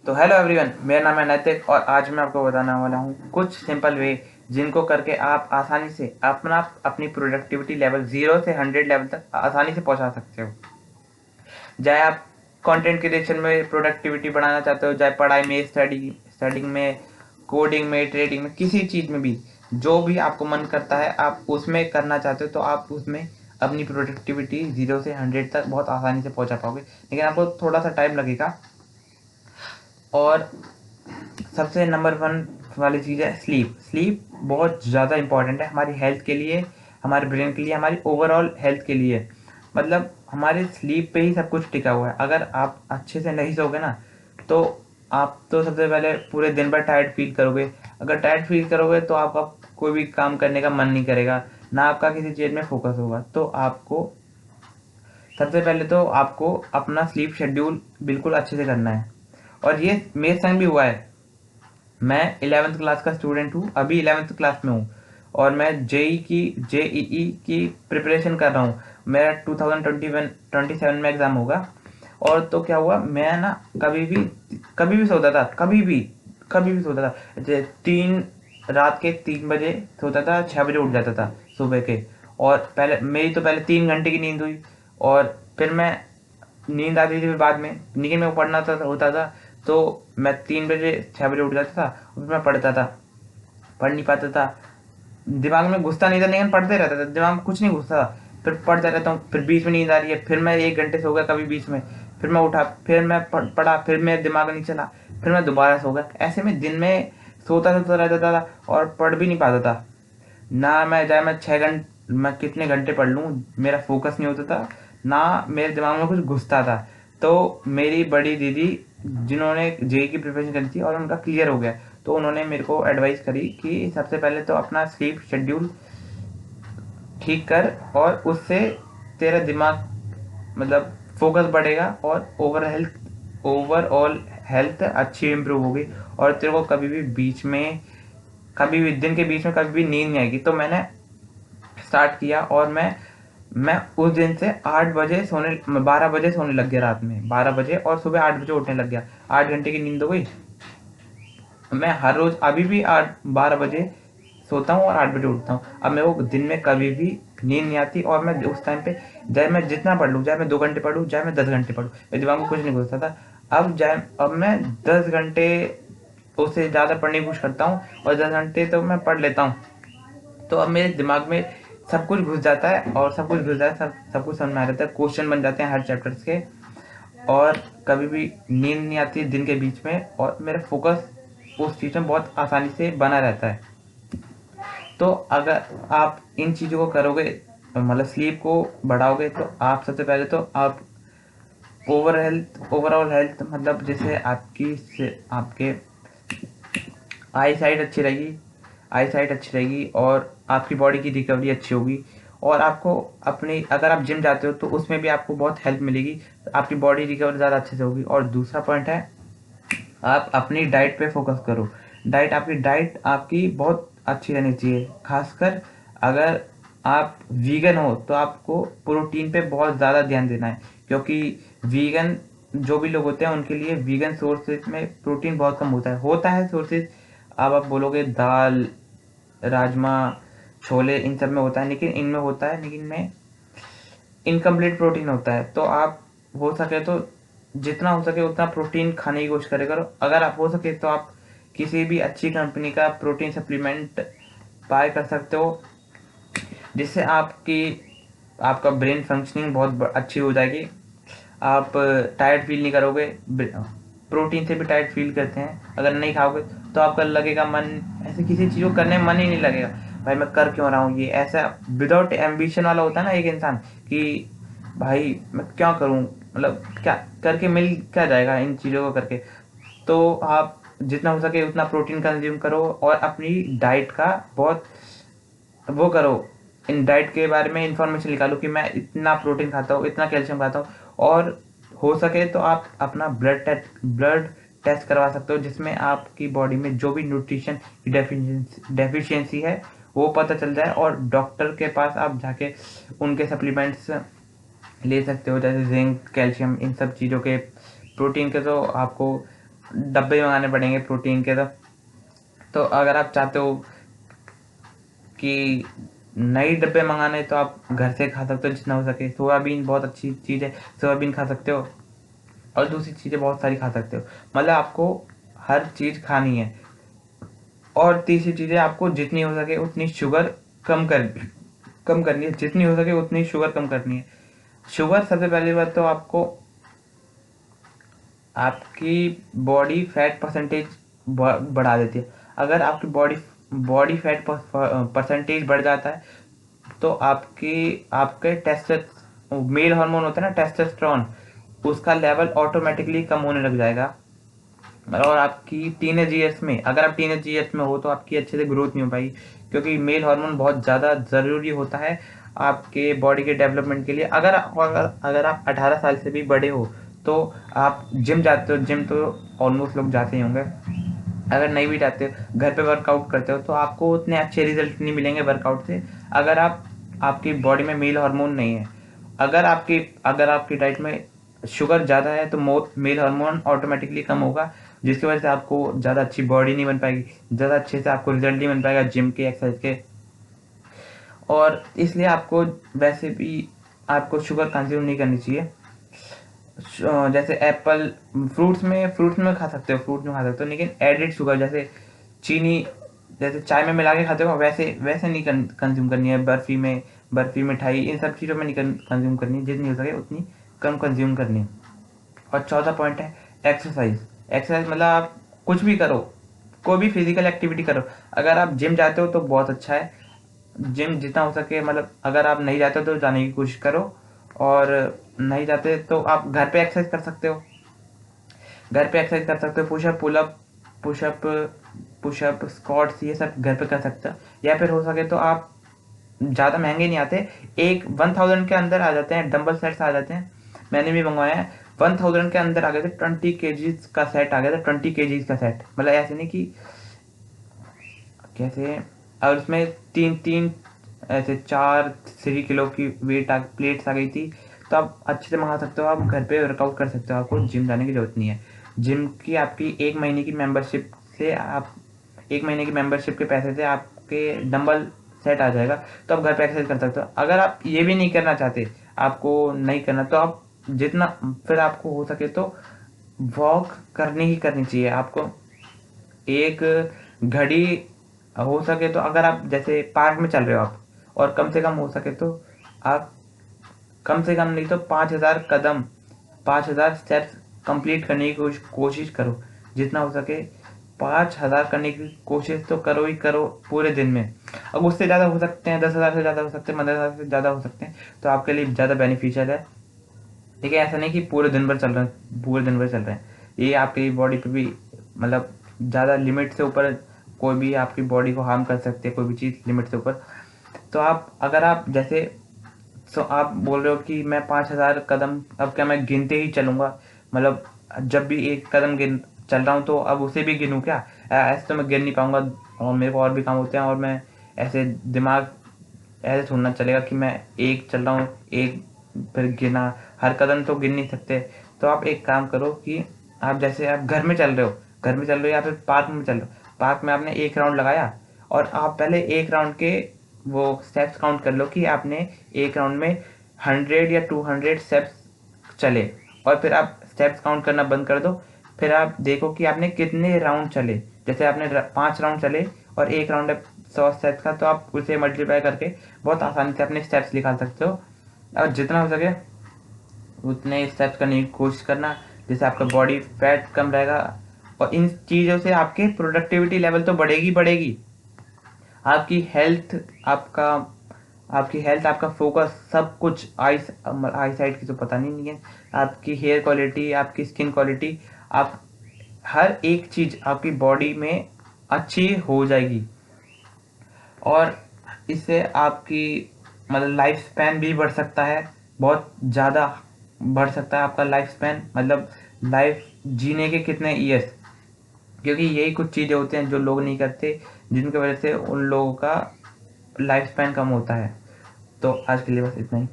तो hello everyone, मेरा नाम है नैतिक और आज मैं आपको बताने वाला हूँ कुछ सिंपल वे जिनको करके आप आसानी से अपनी प्रोडक्टिविटी लेवल 0 से 100 लेवल तक आसानी से पहुँचा सकते हो। चाहे आप कंटेंट क्रिएशन में प्रोडक्टिविटी बढ़ाना चाहते हो, चाहे पढ़ाई में, स्टडिंग में, कोडिंग में, ट्रेडिंग में, किसी चीज़ में भी जो भी आपको मन करता है आप उसमें करना चाहते हो, तो आप उसमें अपनी प्रोडक्टिविटी 0 से 100 तक बहुत आसानी से पहुँचा पाओगे। लेकिन आपको थोड़ा सा टाइम लगेगा। और सबसे नंबर वन वाली चीज़ है स्लीप। स्लीप बहुत ज़्यादा इंपॉर्टेंट है हमारी हेल्थ के लिए, हमारे ब्रेन के लिए, हमारी ओवरऑल हेल्थ के लिए। मतलब हमारे स्लीप पे ही सब कुछ टिका हुआ है। अगर आप अच्छे से नहीं सोओगे ना, तो आप तो सबसे पहले पूरे दिन भर टायर्ड फील करोगे। अगर टायर्ड फील करोगे तो आपका कोई भी काम करने का मन नहीं करेगा, ना आपका किसी चीज़ में फोकस होगा। तो आपको सबसे पहले तो आपको अपना स्लीप शेड्यूल बिल्कुल अच्छे से करना है। और ये मेरे संग भी हुआ है। मैं 11th क्लास का स्टूडेंट हूँ, अभी 11th क्लास में हूँ और मैं जेईई की प्रिपरेशन कर रहा हूँ। मेरा 2027 में एग्ज़ाम होगा। और तो क्या हुआ, मैं ना कभी भी सोता था, कभी भी सोता था। जैसे रात के 3 बजे सोता था, 6 बजे उठ जाता था सुबह के। और पहले 3 घंटे की नींद हुई। और फिर मैं नींद आती थी फिर बाद में, लेकिन मेरे को पढ़ना था होता था। तो मैं 3 बजे 6 बजे उठ जाता था और फिर मैं पढ़ता था। पढ़ नहीं पाता था, दिमाग में घुसता नहीं था, लेकिन पढ़ते रहता था, दिमाग में कुछ नहीं घुसता था। फिर पढ़ता रहता हूँ, फिर बीच में नींद आ रही है, फिर मैं 1 घंटे सो गया कभी बीच में। फिर मैं उठा, फिर मैं पढ़ा, फिर मेरे दिमाग नहीं चला, फिर मैं दोबारा सो गया। ऐसे में दिन में सोता रह जाता था और पढ़ भी नहीं पाता था। ना मैं चाहे मैं 6 घंटे, मैं कितने घंटे पढ़ लूँ, मेरा फोकस नहीं होता था, ना मेरे दिमाग में कुछ घुसता था। तो मेरी बड़ी दीदी, जिन्होंने जेई की प्रिपरेशन करी थी और उनका क्लियर हो गया, तो उन्होंने मेरे को एडवाइस करी कि सबसे पहले तो अपना स्लीप शेड्यूल ठीक कर, और उससे तेरा दिमाग, मतलब फोकस बढ़ेगा और ओवरऑल हेल्थ अच्छी इम्प्रूव होगी। और तेरे को कभी भी दिन के बीच में कभी भी नींद नहीं आएगी। तो मैंने स्टार्ट किया और मैं उस दिन से 12 बजे सोने लग गया रात में, 12 बजे, और सुबह 8 बजे उठने लग गया। 8 घंटे की नींद हो गई। मैं हर रोज अभी भी 12 बजे सोता हूँ और 8 बजे उठता हूँ। अब मेरे को दिन में कभी भी नींद नहीं आती, और मैं उस टाइम पे चाहे मैं जितना पढ़ लूँ, चाहे मैं 2 घंटे पढ़ूँ, चाहे मैं 10 घंटे पढ़ूँ, मेरे दिमाग में कुछ नहीं घुसता था। अब मैं 10 घंटे, उससे ज़्यादा पढ़ने की कोशिश करता हूँ, और 10 घंटे तो मैं पढ़ लेता हूँ। तो अब मेरे दिमाग में सब कुछ घुस जाता है, और सब कुछ घुस जाता है, सब कुछ समझ में आ जाता है, क्वेश्चन बन जाते हैं हर चैप्टर्स के। और कभी भी नींद नहीं आती दिन के बीच में, और मेरा फोकस उस चीज़ में बहुत आसानी से बना रहता है। तो अगर आप इन चीज़ों को करोगे, मतलब स्लीप को बढ़ाओगे, तो आप सबसे पहले तो आप ओवरऑल हेल्थ, मतलब जैसे आपके आई साइट अच्छी रहेगी, और आपकी बॉडी की रिकवरी अच्छी होगी। और आपको अपनी, अगर आप जिम जाते हो तो उसमें भी आपको बहुत हेल्प मिलेगी, तो आपकी बॉडी रिकवर ज़्यादा अच्छे से होगी। और दूसरा पॉइंट है, आप अपनी डाइट पे फोकस करो। डाइट आपकी बहुत अच्छी रहनी चाहिए। खासकर अगर आप वीगन हो तो आपको प्रोटीन पे बहुत ज़्यादा ध्यान देना है, क्योंकि वीगन जो भी लोग होते हैं उनके लिए वीगन सोर्सेज में प्रोटीन बहुत कम होता है सोर्सेज। अब आप बोलोगे दाल, राजमा, छोले, इन सब में होता है, लेकिन इनमें होता है, लेकिन में इनकम्प्लीट प्रोटीन होता है। तो आप हो सके तो जितना हो सके उतना प्रोटीन खाने की कोशिश करे करो। अगर आप हो सके तो आप किसी भी अच्छी कंपनी का प्रोटीन सप्लीमेंट बाय कर सकते हो, जिससे आपका ब्रेन फंक्शनिंग बहुत अच्छी हो जाएगी। आप टायर्ड फील नहीं करोगे। प्रोटीन से भी टायर्ड फील करते हैं अगर नहीं खाओगे, तो आपका लगेगा मन, ऐसे किसी चीज़ को करने में मन ही नहीं लगेगा। भाई मैं कर क्यों रहा हूँ ये, ऐसा विदाउट एम्बिशन वाला होता है ना एक इंसान, कि भाई मैं क्या करूँ, मतलब क्या करके मिल क्या जाएगा इन चीज़ों को करके। तो आप जितना हो सके उतना प्रोटीन कंज्यूम करो, और अपनी डाइट का बहुत वो करो, इन डाइट के बारे में इंफॉर्मेशन निकालो कि मैं इतना प्रोटीन खाता हूँ, इतना कैल्शियम खाता हूँ। और हो सके तो आप अपना ब्लड टेस्ट करवा सकते हो, जिसमें आपकी बॉडी में जो भी न्यूट्रिशन की डेफिशिएंसी है वो पता चल जाए। और डॉक्टर के पास आप जाके उनके सप्लीमेंट्स ले सकते हो, जैसे जिंक, कैल्शियम, इन सब चीज़ों के। प्रोटीन के तो आपको डब्बे मंगाने पड़ेंगे प्रोटीन के। तो अगर आप चाहते हो कि नई डब्बे मंगाने, तो आप घर से खा सकते हो जितना हो सके। सोयाबीन बहुत अच्छी चीज़ है, सोयाबीन खा सकते हो, और दूसरी चीज़ें बहुत सारी खा सकते हो। मतलब आपको हर चीज़ खानी है। और तीसरी चीज़ है, आपको जितनी हो सके उतनी शुगर कम करनी है, जितनी हो सके उतनी शुगर कम करनी है। शुगर, सबसे पहली बात तो आपको आपकी बॉडी फैट परसेंटेज बढ़ा देती है। अगर आपकी बॉडी फैट परसेंटेज बढ़ जाता है, तो आपके मेल हार्मोन होता है ना, टेस्टोस्टेरोन, उसका लेवल ऑटोमेटिकली कम होने लग जाएगा। और आपकी टीनेज ईयर्स में, अगर आप टीनेज ईयर्स में हो तो आपकी अच्छे से ग्रोथ नहीं हो पाएगी, क्योंकि मेल हार्मोन बहुत ज़्यादा ज़रूरी होता है आपके बॉडी के डेवलपमेंट के लिए। अगर आप 18 साल से भी बड़े हो तो आप जिम जाते हो, जिम तो ऑलमोस्ट लोग जाते ही होंगे। अगर नहीं भी जाते हो, घर पे वर्कआउट करते हो, तो आपको उतने अच्छे रिजल्ट नहीं मिलेंगे वर्कआउट से, अगर आपकी बॉडी में मेल हार्मोन नहीं है। अगर आपकी डाइट में शुगर ज़्यादा है, तो मेल हार्मोन ऑटोमेटिकली कम होगा, जिसकी वजह से आपको ज़्यादा अच्छी बॉडी नहीं बन पाएगी, ज़्यादा अच्छे से आपको रिजल्ट नहीं बन पाएगा जिम के, एक्सरसाइज के। और इसलिए आपको वैसे भी आपको शुगर कंज्यूम नहीं करनी चाहिए। जैसे एप्पल, फ्रूट्स में खा सकते हो, लेकिन एडिड शुगर, जैसे चीनी, जैसे चाय में मिला के खाते हो, वैसे वैसे नहीं कंज्यूम करनी है। बर्फ़ी, मिठाई, इन सब चीज़ों में नहीं कंज्यूम करनी है। जितनी हो सके उतनी कम कंज्यूम करनी है। और चौथा पॉइंट है एक्सरसाइज। एक्सरसाइज मतलब आप कुछ भी करो, कोई भी फिजिकल एक्टिविटी करो। अगर आप जिम जाते हो तो बहुत अच्छा है, जिम जितना हो सके, मतलब अगर आप नहीं जाते हो तो जाने की कोशिश करो, और नहीं जाते तो आप घर पे एक्सरसाइज कर सकते हो। Pushup, pullup, pushup pushup squats, ये सब घर पे कर सकते हो। या फिर हो सके तो आप, ज़्यादा महंगे नहीं आते, 1000 के अंदर आ जाते हैं, डंबल सेट्स आ जाते हैं। मैंने भी मंगवाया है, 1000 के अंदर आ गए थे। 20 kg का सेट आ गया था, 20 kg का सेट, मतलब ऐसे नहीं कि कैसे। और उसमें तीन तीन ऐसे 4 3 किलो की प्लेट्स आ गई थी। तो आप अच्छे से मंगा सकते हो, आप घर पे वर्कआउट कर सकते हो, आपको जिम जाने की जरूरत नहीं है। जिम की आपकी 1 महीने की मेंबरशिप से, आप 1 महीने की मेंबरशिप के पैसे से आपके डंबल सेट आ जाएगा, तो आप घर पे एक्सरसाइज कर सकते हो। अगर आप ये भी नहीं करना चाहते, आपको नहीं करना, तो आप जितना, फिर आपको हो सके तो वॉक करनी चाहिए आपको। एक घड़ी, हो सके तो अगर आप जैसे पार्क में चल रहे हो आप, और कम से कम हो सके तो आप, कम से कम नहीं तो 5000 कदम, 5000 स्टेप्स कंप्लीट करने की कोशिश करो, जितना हो सके। 5000 करने की कोशिश तो करो ही करो पूरे दिन में। अब उससे ज़्यादा हो सकते हैं, 10,000 से ज़्यादा हो सकते हैं, 15,000 से ज़्यादा हो सकते हैं, तो आपके लिए ज़्यादा बेनिफिशियल है। ठीक है, ऐसा नहीं कि पूरे दिन भर चल रहे हैं। ये आपकी बॉडी पे भी, मतलब ज़्यादा लिमिट से ऊपर कोई भी आपकी बॉडी को हार्म कर सकती है, कोई भी चीज़ लिमिट से ऊपर। तो अगर आप जैसे, तो आप बोल रहे हो कि मैं 5000 कदम, अब क्या मैं गिनते ही चलूँगा, मतलब जब भी एक कदम गिन चल रहा हूँ तो अब उसे भी गिनूँ क्या? ऐसे तो मैं गिन नहीं पाऊँगा, और मेरे को और भी काम होते हैं, और मैं ऐसे दिमाग ऐसे थोड़ा ना चलेगा कि मैं एक चल रहा हूँ, एक फिर गिना, हर कदम तो गिन नहीं सकते। तो आप एक काम करो कि आप जैसे आप घर में चल रहे हो या फिर पार्क में चल रहे हो, पार्क में आपने एक राउंड लगाया, और आप पहले एक राउंड के वो स्टेप्स काउंट कर लो कि आपने एक राउंड में 100 या 200 स्टेप्स चले, और फिर आप स्टेप्स काउंट करना बंद कर दो। फिर आप देखो कि आपने कितने राउंड चले। जैसे आपने 5 राउंड चले, और एक राउंड है 100 स्टेप्स का, तो आप उसे मल्टीप्लाई करके बहुत आसानी से अपने स्टेप्स निकाल सकते हो। और जितना हो सके उतने स्टेप्स करने की कोशिश करना, जिससे आपका बॉडी फैट कम रहेगा। और इन चीज़ों से आपके प्रोडक्टिविटी लेवल तो बढ़ेगी, आपकी हेल्थ, आपका आपकी हेल्थ, आपका फोकस, सब कुछ, आई साइट की तो पता नहीं है, आपकी हेयर क्वालिटी, आपकी स्किन क्वालिटी, आप हर एक चीज़ आपकी बॉडी में अच्छी हो जाएगी। और इससे आपकी, मतलब लाइफ स्पैन भी बढ़ सकता है, बहुत ज़्यादा बढ़ सकता है आपका लाइफ स्पैन, मतलब लाइफ जीने के कितने ईयर्स। क्योंकि यही कुछ चीज़ें होती हैं जो लोग नहीं करते, जिनकी वजह से उन लोगों का लाइफ स्पैन कम होता है। तो आज के लिए बस इतना ही।